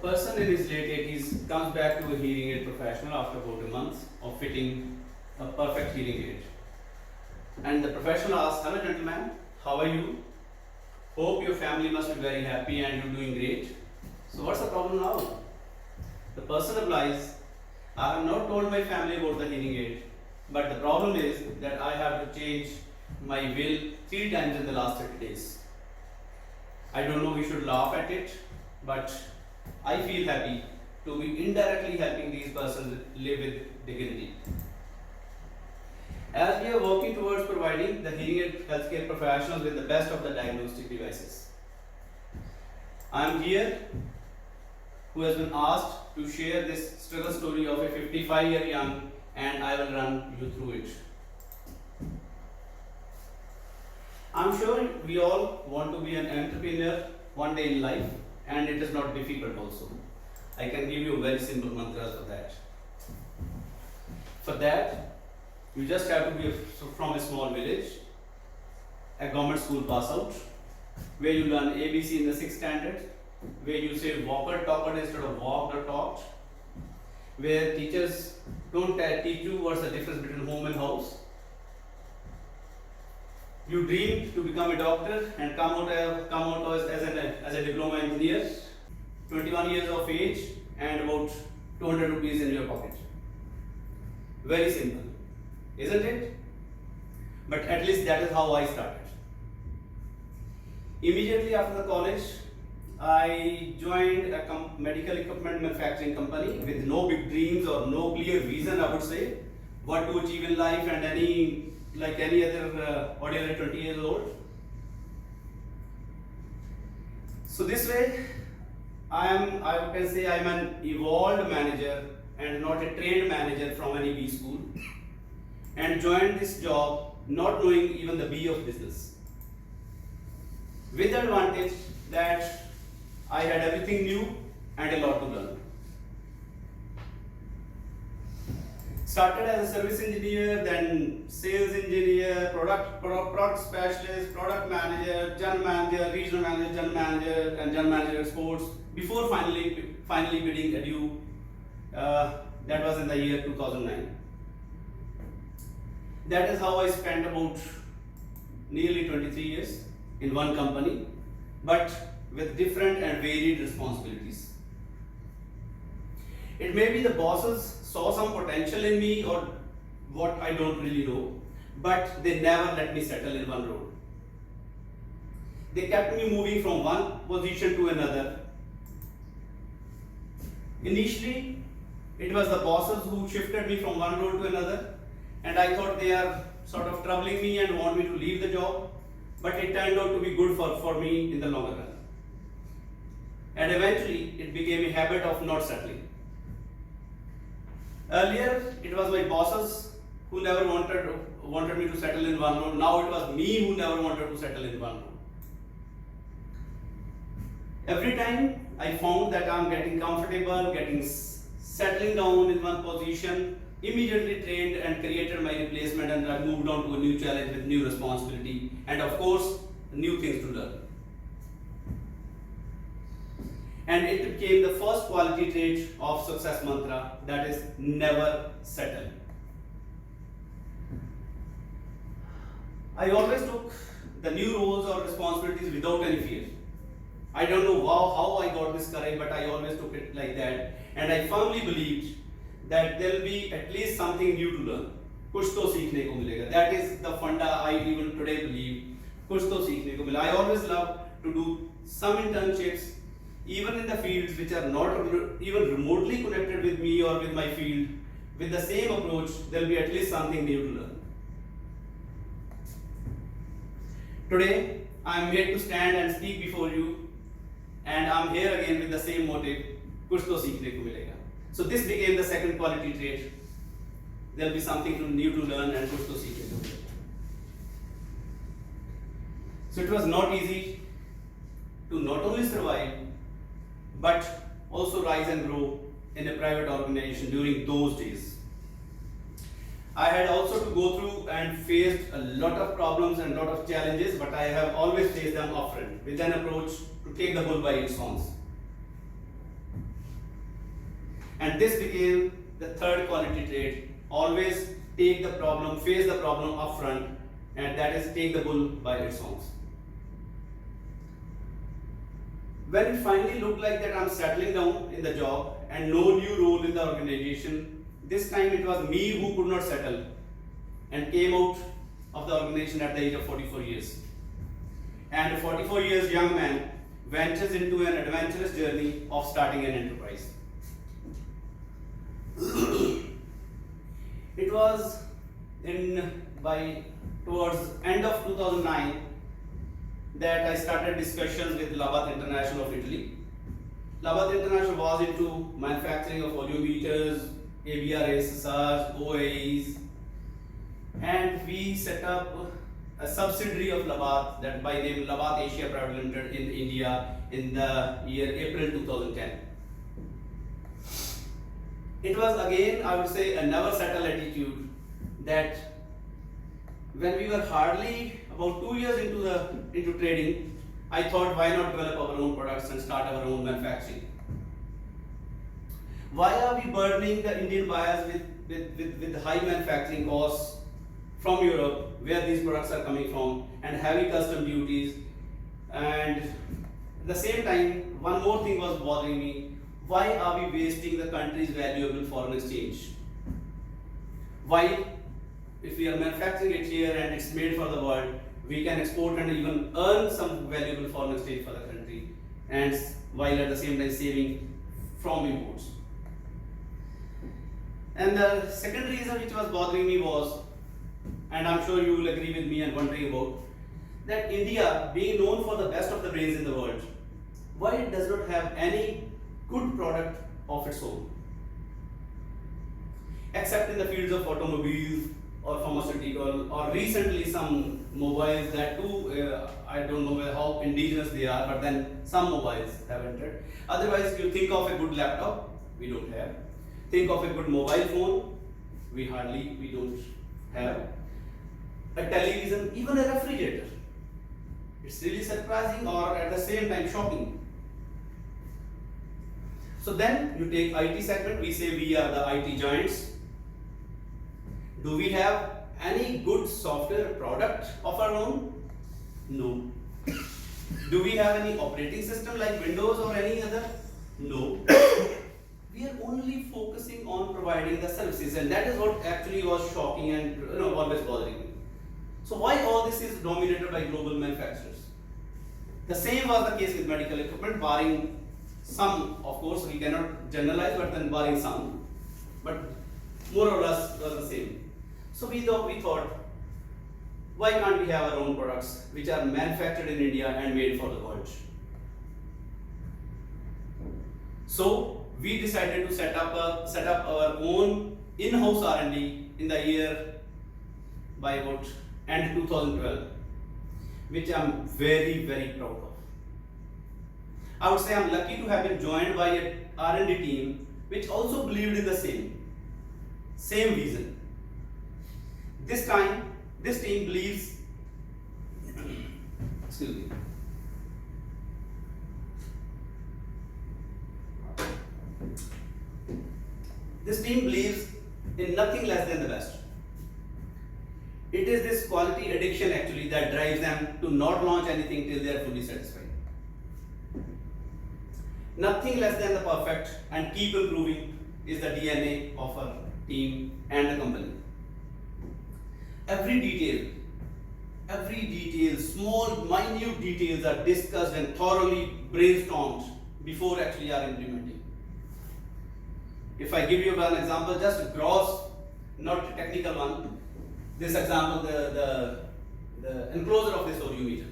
person in his late 80s comes back to a hearing aid professional after about a month of fitting a perfect hearing aid. And the professional asks, "Hello, gentleman, how are you? Hope your family must be very happy and you're doing great. So, what's the problem now?" The person replies, "I have not told my family about the hearing aid, but the problem is that I have to change my will 3 times in the last 30 days. I don't know, we should laugh at it, but I feel happy to be indirectly helping these persons live with dignity." As we are working towards providing the hearing aid healthcare professionals with the best of the diagnostic devices, I am here who has been asked to share this struggle story of a 55-year young, and I will run you through it. I'm sure we all want to be an entrepreneur one day in life, and it is not difficult also. I can give you very simple mantras for that. For that, you just have to be from a small village, a government school pass out, where you learn ABC in the 6th standard, where you say walker talker instead of walked or talked, where teachers don't teach you what's the difference between home and house. You dream to become a doctor and come out as a diploma engineer, 21 years of age and about 200 rupees in your pocket. Very simple, isn't it? But at least that is how I started. Immediately after the college, I joined a medical equipment manufacturing company with no big dreams or no clear vision, I would say, what to achieve in life, and like any other ordinary 20 years old. So this way, I can say I'm an evolved manager and not a trained manager from any B school, and joined this job not knowing even the B of business, with the advantage that I had everything new and a lot to learn. Started as a service engineer, then sales engineer, product specialist, product manager, general manager, regional manager, general manager, and general manager exports, before finally bidding adieu. That was in the year 2009. That is how I spent about nearly 23 years in one company, but with different and varied responsibilities. It may be the bosses saw some potential in me or what, I don't really know, but they never let me settle in one role. They kept me moving from one position to another. Initially, it was the bosses who shifted me from one role to another, and I thought they are sort of troubling me and want me to leave the job, but it turned out to be good for me in the longer run. And eventually, it became a habit of not settling. Earlier, it was my bosses who never wanted me to settle in one role. Now it was me who never wanted to settle in one role. Every time I found that I'm getting comfortable, settling down in one position, immediately trained and created my replacement, and I moved on to a new challenge with new responsibility and, of course, new things to learn. And it became the first quality trait of success mantra, that is never settle. I always took the new roles or responsibilities without any fear. I don't know how I got this courage, but I always took it like that. And I firmly believed that there will be at least something new to learn. कुछ तो सीखने को मिलेगा. That is the funda I even today believe. कुछ तो सीखने को मिला. I always love to do some internships, even in the fields which are not even remotely connected with me or with my field. With the same approach, there will be at least something new to learn. Today, I am here to stand and speak before you, and I am here again with the same motive, कुछ तो सीखने को मिलेगा. So this became the second quality trait. There will be something new to learn and कुछ तो सीखने को मिलेगा. So it was not easy to not only survive, but also rise and grow in a private organization during those days. I had also to go through and faced a lot of problems and lot of challenges, but I have always faced them upfront with an approach to take the bull by its horns. And this became the third quality trait. Always take the problem, face the problem up front, and that is take the bull by its horns. When it finally looked like that I'm settling down in the job and no new role in the organization, this time it was me who could not settle and came out of the organization at the age of 44 years. And a 44 years young man ventures into an adventurous journey of starting an enterprise. It was towards end of 2009 that I started discussions with Labat International of Italy. Labat International was into manufacturing of volumeters, ABR SSRs, OAEs, and we set up a subsidiary of Labat that by name Labat Asia Private Limited in India in the year April 2010. It was again, I would say, a never settle attitude that when we were hardly about 2 years into trading, I thought why not develop our own products and start our own manufacturing. Why are we burdening the Indian buyers with high manufacturing costs from Europe, where these products are coming from, and heavy custom duties? And at the same time, one more thing was bothering me. Why are we wasting the country's valuable foreign exchange? Why, if we are manufacturing it here and it's made for the world, we can export and even earn some valuable foreign exchange for the country, and while at the same time saving from imports. And the second reason which was bothering me was, and I'm sure you will agree with me and wondering about, that India, being known for the best of the brains in the world, why it does not have any good product of its own, except in the fields of automobiles or pharmaceutical, or recently some mobiles that too, I don't know how indigenous they are, but then some mobiles have entered. Otherwise, you think of a good laptop, we don't have. Think of a good mobile phone, we don't have. A television, even a refrigerator. It's really surprising or at the same time shocking. So then you take IT segment, we say we are the IT giants. Do we have any good software product of our own? No. Do we have any operating system like Windows or any other? No. We are only focusing on providing the services, and that is what actually was shocking and always bothering me. So why all this is dominated by global manufacturers? The same was the case with medical equipment, barring some, of course, we cannot generalize, but then barring some, but more or less was the same. So we thought, why can't we have our own products which are manufactured in India and made for the world? So we decided to set up our own in-house R&D in the year by about end 2012, which I'm very, very proud of. I would say I'm lucky to have been joined by an R&D team which also believed in the same vision. This time, this team believes, excuse me, this team believes in nothing less than the best. It is this quality addiction actually that drives them to not launch anything till they are fully satisfied. Nothing less than the perfect and keep improving is the DNA of our team and the company. Every detail, small, minute details are discussed and thoroughly brainstormed before actually are implementing. If I give you an example, just a gross, not a technical one, this example, the enclosure of this volumeter.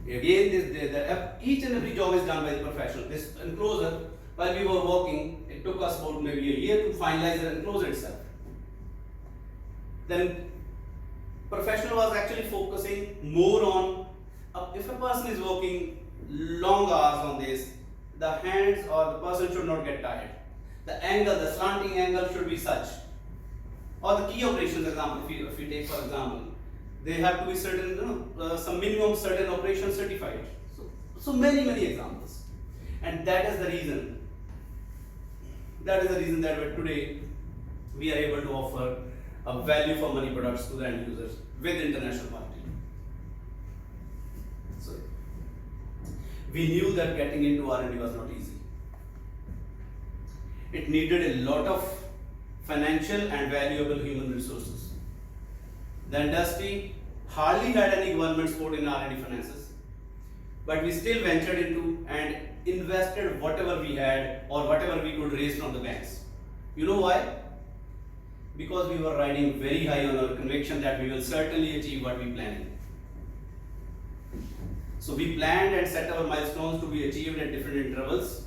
Again, each and every job is done by the professional. This enclosure, while we were working, it took us about maybe a year to finalize the enclosure itself. Then professional was actually focusing more on, if a person is working long hours on this, the hands or the person should not get tired. The angle, the slanting angle should be such. Or the key operations example, if you take for example, they have to be certain, some minimum certain operations certified. So many examples. And that is the reason that is the reason that today we are able to offer a value for money products to the end users with international marketing. So we knew that getting into R&D was not easy. It needed a lot of financial and valuable human resources. The industry hardly had any government support in R&D finances, but we still ventured into and invested whatever we had or whatever we could raise from the banks. You know why? Because we were riding very high on our conviction that we will certainly achieve what we planned. So we planned and set our milestones to be achieved at different intervals.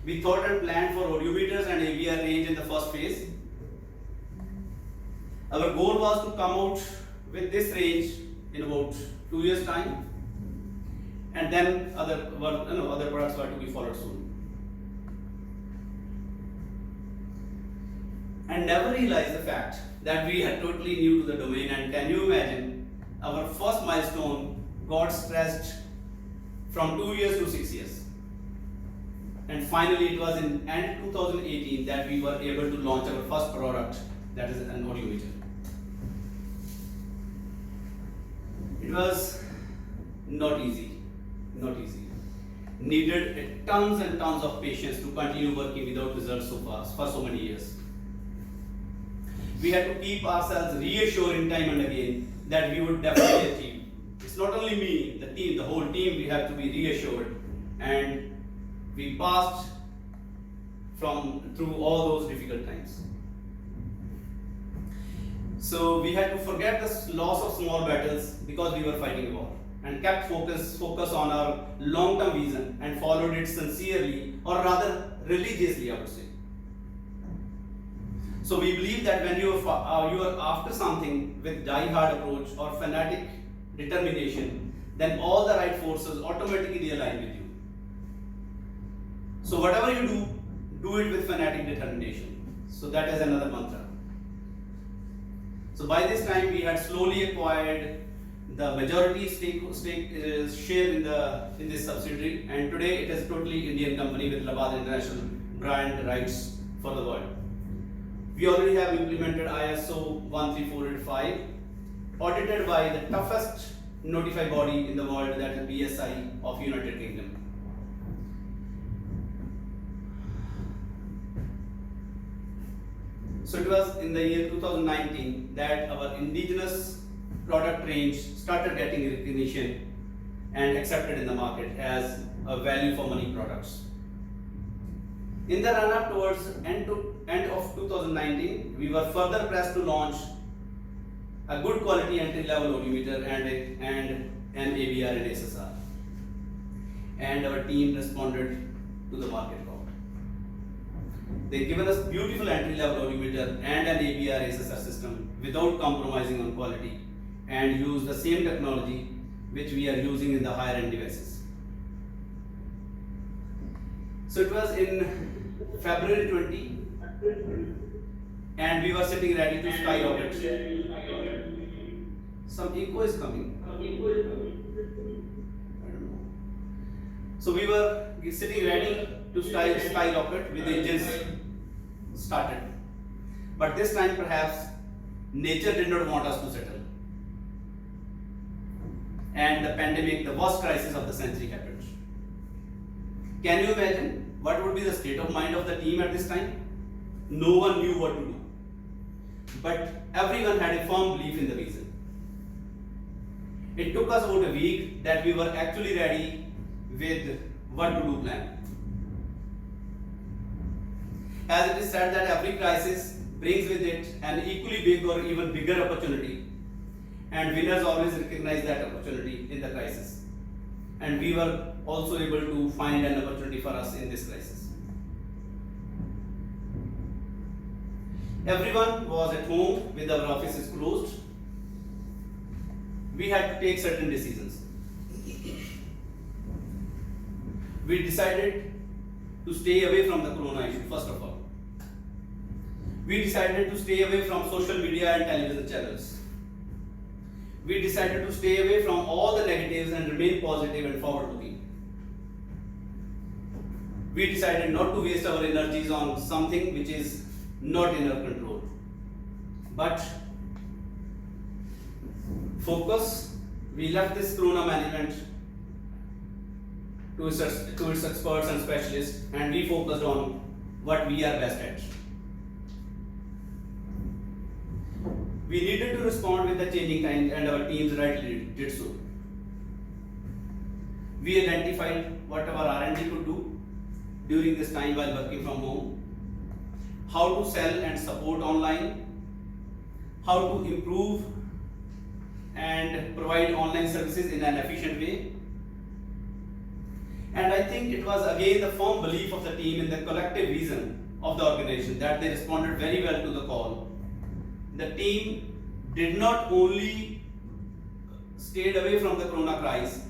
We thought and planned for audiometers and AVR range in the first phase. Our goal was to come out with this range in about 2 years' time, and then other products were to be followed soon. And never realized the fact that we are totally new to the domain. And can you imagine, our first milestone got stretched from 2 years to 6 years. And finally, it was in end 2018 that we were able to launch our first product, that is an audiometer. It was not easy, not easy. Needed tons and tons of patience to continue working without results so fast for so many years. We had to keep ourselves reassuring time and again that we would definitely achieve. It's not only me, the team, the whole team, we have to be reassured, and we passed through all those difficult times. So we had to forget the loss of small battles because we were fighting a war, and kept focus on our long-term vision and followed it sincerely, or rather religiously, I would say. So we believe that when you are after something with die-hard approach or fanatic determination, then all the right forces automatically align with you. So whatever you do it with fanatic determination. So that is another mantra. So by this time we had slowly acquired the majority share in this subsidiary, and today it is a totally Indian company with Labad International brand rights for the world. We already have implemented ISO 13485, audited by the toughest notified body in the world, that is BSI of United Kingdom. So it was in the year 2019 that our indigenous product range started getting recognition and accepted in the market as a value for money products. In the run-up towards end of 2019, we were further pressed to launch a good quality entry-level audiometer and an AVR and SSR. And our team responded to the market call. They've given us beautiful entry-level audiometer and an AVR SSR system without compromising on quality, and use the same technology which we are using in the higher-end devices. So it was in February 20, and we were sitting ready to skyrocket. Some echo is coming. I don't know. So we were sitting ready to skyrocket with the engines started. But this time perhaps nature did not want us to settle. And the pandemic, the worst crisis of the century, happened. Can you imagine what would be the state of mind of the team at this time? No one knew what to do. But everyone had a firm belief in the vision. It took us about a week that we were actually ready with what to do plan. As it is said that every crisis brings with it an equally big or even bigger opportunity, and winners always recognize that opportunity in the crisis. And we were also able to find an opportunity for us in this crisis. Everyone was at home with our offices closed. We had to take certain decisions. We decided to stay away from the corona issue, first of all. We decided to stay away from social media and television channels. We decided to stay away from all the negatives and remain positive and forward looking. we decided not to waste our energies on something which is not in our control, but focus. We left this corona management to its experts and specialists, and we focused on what we are best at. We needed to respond with the changing times, and our teams rightly did so. We identified what our R&D could do during this time while working from home, how to sell and support online, how to improve and provide online services in an efficient way. And I think it was again the firm belief of the team in the collective vision of the organization that they responded very well to the call. The team did not only stayed away from the corona crisis,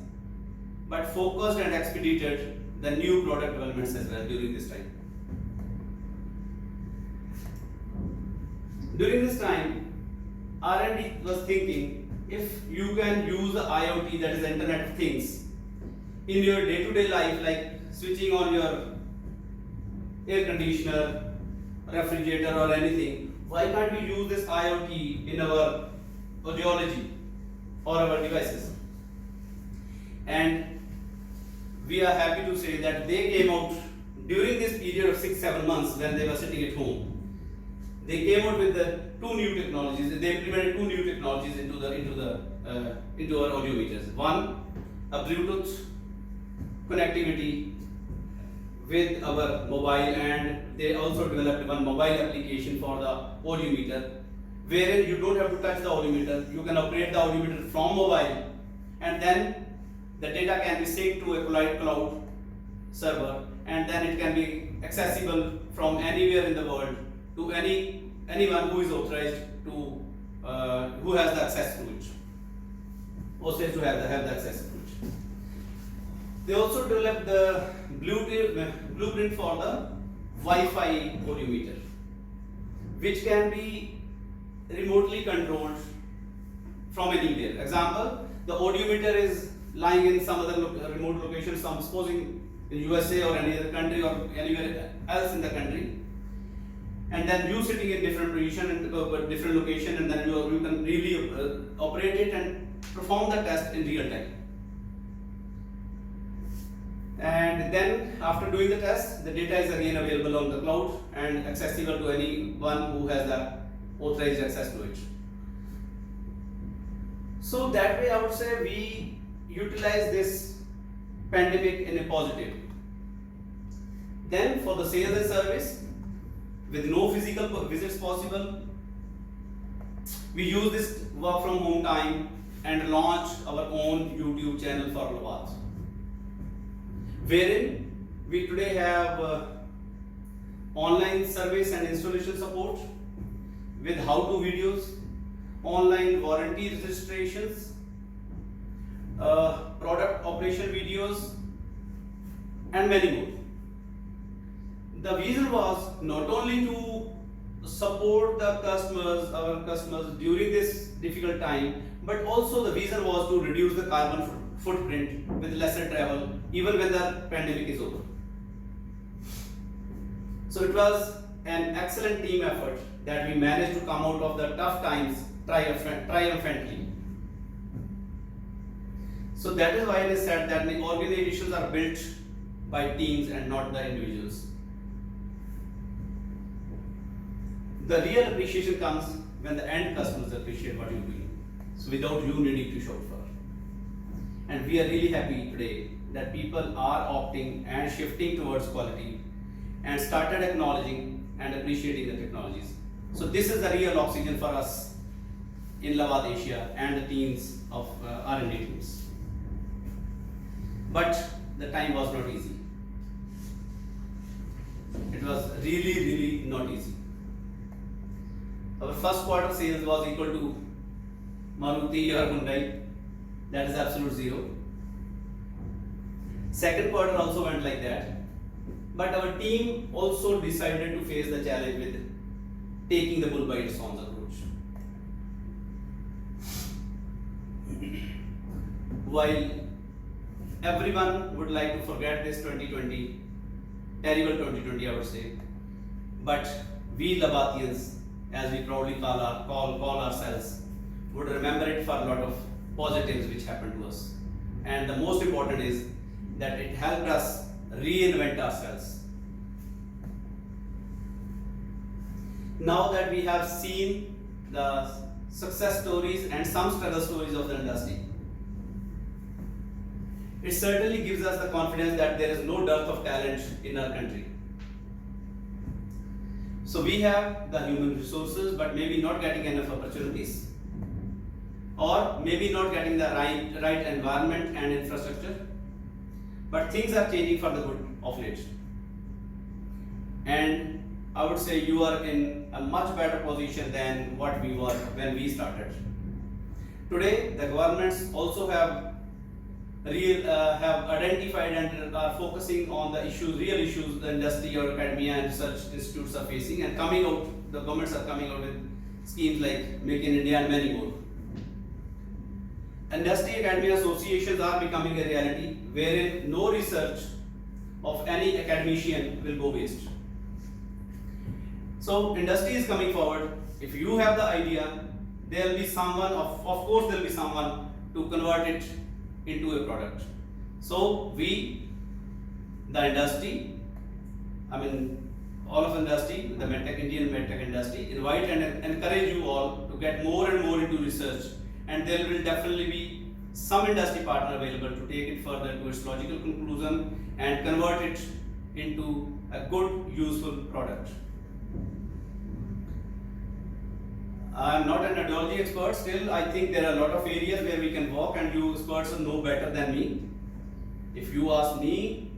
but focused and expedited the new product developments as well during this time. During this time, R&D was thinking, if you can use the IoT, that is Internet of Things, in your day-to-day life, like switching on your air conditioner, refrigerator or anything, why can't we use this IoT in our audiology or our devices? And we are happy to say that they came out during this period of 6-7 months when they were sitting at home. They came out with the two new technologies. They implemented two new technologies into our audio meters. One, a Bluetooth connectivity with our mobile, and they also developed one mobile application for the audio meter, wherein you don't have to touch the audio meter. You can operate the audio meter from mobile, and then the data can be synced to a cloud server, and then it can be accessible from anywhere in the world to anyone who is authorized to who has the access to it, or says to have the access to it. They also developed the blueprint for the Wi-Fi audio meter, which can be remotely controlled from anywhere. Example, the audio meter is lying in some other remote location, some supposing in USA or any other country or anywhere else in the country, and then you sitting in different position and different location, and then you can really operate it and perform the test in real time. And then after doing the test, the data is again available on the cloud and accessible to anyone who has the authorized access to it. So that way I would say we utilize this pandemic in a positive. Then for the sales and service, with no physical visits possible, we use this work from home time and launch our own YouTube channel for Lavaat, wherein we today have online service and installation support with how-to videos, online warranty registrations, product operation videos, and many more. The vision was not only to support the customers, our customers during this difficult time, but also the vision was to reduce the carbon footprint with lesser travel, even when the pandemic is over. So it was an excellent team effort that we managed to come out of the tough times triumphantly. So that is why it is said that the organizations are built by teams and not the individuals. The real appreciation comes when the end customers appreciate what you're doing, so without you needing to shout for. And we are really happy today that people are opting and shifting towards quality and started acknowledging and appreciating the technologies. So this is the real oxygen for us in Lavaat Asia and the teams of R&D teams. But the time was not easy. It was really not easy. Our first quarter sales was equal to Maruti or Hyundai, that is absolute zero. Second quarter also went like that. But our team also decided to face the challenge with taking the bull by its horns approach. While everyone would like to forget this 2020, terrible 2020, I would say. But we Labathians, as we proudly call ourselves, would remember it for a lot of positives which happened to us. And the most important is that it helped us reinvent ourselves. Now that we have seen the success stories and some struggle stories of the industry, it certainly gives us the confidence that there is no dearth of talent in our country. So we have the human resources, but maybe not getting enough opportunities, or maybe not getting the right environment and infrastructure. But things are changing for the good of late. And I would say you are in a much better position than what we were when we started. Today, the governments also have identified and are focusing on the real issues the industry or academia and research institutes are facing, and the governments are coming out with schemes like Make in India and many more. Industry academia associations are becoming a reality wherein no research of any academician will go waste. So industry is coming forward. If you have the idea, there will be someone, of course there will be someone to convert it into a product. So we, the industry, all of industry, the Indian medtech industry, invite and encourage you all to get more and more into research, and there will definitely be some industry partner available to take it further to its logical conclusion and convert it into a good, useful product. I am not an audiology expert, still I think there are a lot of areas where we can walk, and you experts know better than me. If you ask me,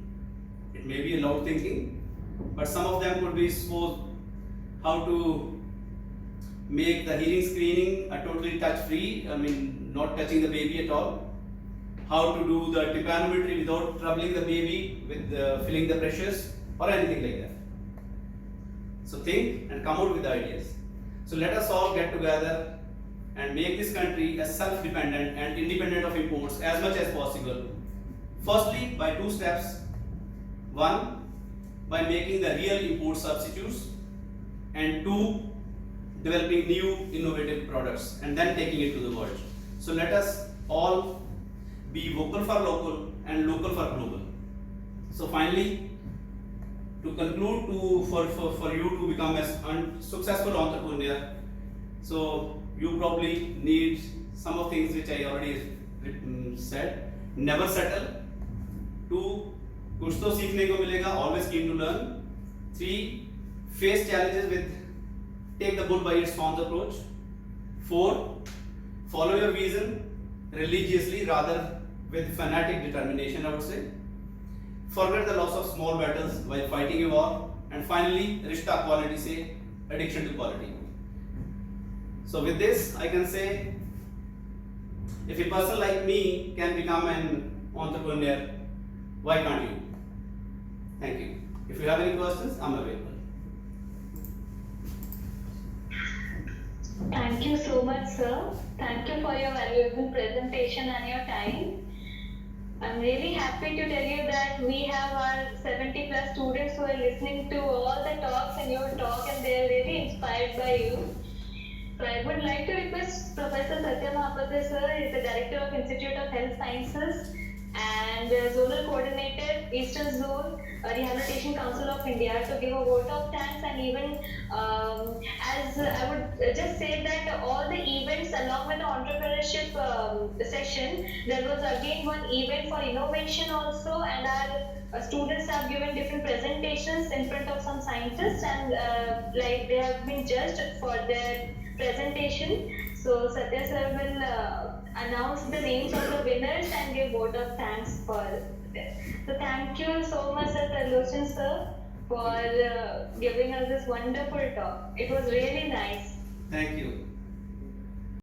it may be a loud thinking, but some of them could be supposed how to make the hearing screening a totally touch-free, not touching the baby at all. How to do the tympanometry without troubling the baby with filling the pressures or anything like that. So think and come out with the ideas. So let us all get together and make this country as self-dependent and independent of imports as much as possible. Firstly, by two steps. One, by making the real import substitutes, and two, developing new innovative products and then taking it to the world. So let us all be vocal for local and local for global. So finally, to conclude, for you to become a successful entrepreneur, so you probably need some of things which I already said. Never settle. 2, कुछ तो सीखने को मिलेगा, always keen to learn. 3, face challenges with take the bull by its horns approach. 4, follow your vision religiously rather with fanatic determination, I would say. Forget the loss of small battles while fighting a war. And finally, Rishta quality say addiction to quality. So with this, I can say, if a person like me can become an entrepreneur, why can't you? Thank you. If you have any questions, I'm available. Thank you so much, sir. Thank you for your valuable presentation and your time. I'm really happy to tell you that we have our 70 plus students who are listening to all the talks and your talk, and they are really inspired by you. So I would like to request Professor Satya Mahapatra sir, he is the Director of Institute of Health Sciences and Zonal Coordinator, Eastern Zone, Rehabilitation Council of India, to give a vote of thanks. And even as I would just say that all the events along with the entrepreneurship session, there was again one event for innovation also, and our students have given different presentations in front of some scientists, and like they have been judged for their presentation. So Satya sir will announce the names of the winners and give vote of thanks for them. So thank you so much, Sir Tarlochan sir, for giving us this wonderful talk. It was really nice. Thank you.